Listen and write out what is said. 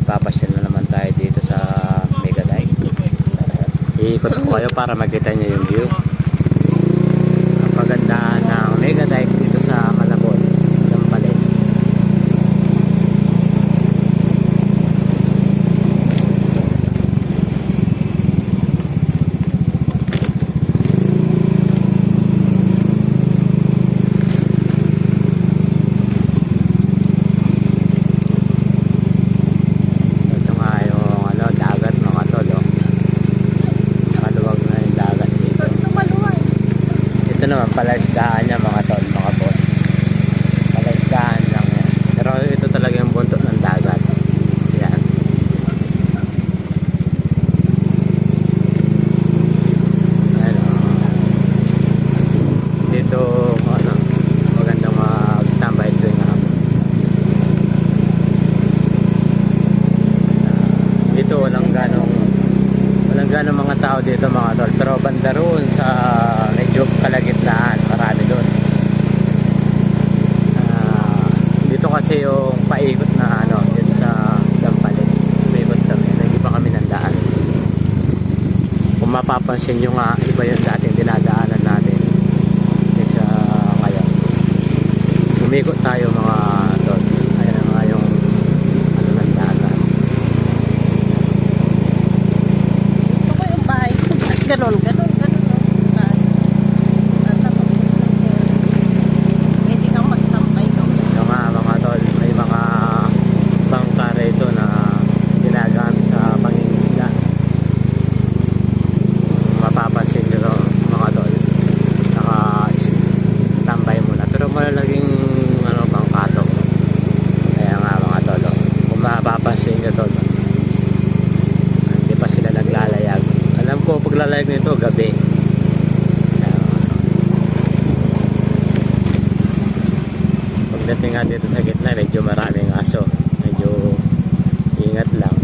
magpapasyal na naman tayo dito sa Megadike. Iikot ko kayo para makita nyo yung view. Ang pagandahan ng Megadike dito sa Malabon, Dampalay. Ito naman palaisdaan niya mga tol, mga boss. Palaisdaan lang yan. Pero ito talaga yung buntot ng dagat. Yan. Ayan o. Dito ano, magandang magtambay ito yung hapon. Dito walang ganong mga tao dito mga tol. Pero banda roon sa medyo kalagitnaan, marami doon. Dito kasi yung paikot na ano, dito sa Dampalay. Paikot kami, hindi pa kami nandaan. Kung mapapansin nyo nga, iba yung dating dinadaanan natin kaysa ngayon. Umikot tayo mga tol. Ayan nga yung ano ng daanan. Ito ko yung bahay. Ganon. Malalaging ano bang kato. Kaya nga mga tolo, kung mapapansin nyo tolo, hindi pa sila naglalayag. Alam ko paglalayag nito gabi. Pagdating nga dito sa gitna, medyo maraming aso, medyo ingat lang.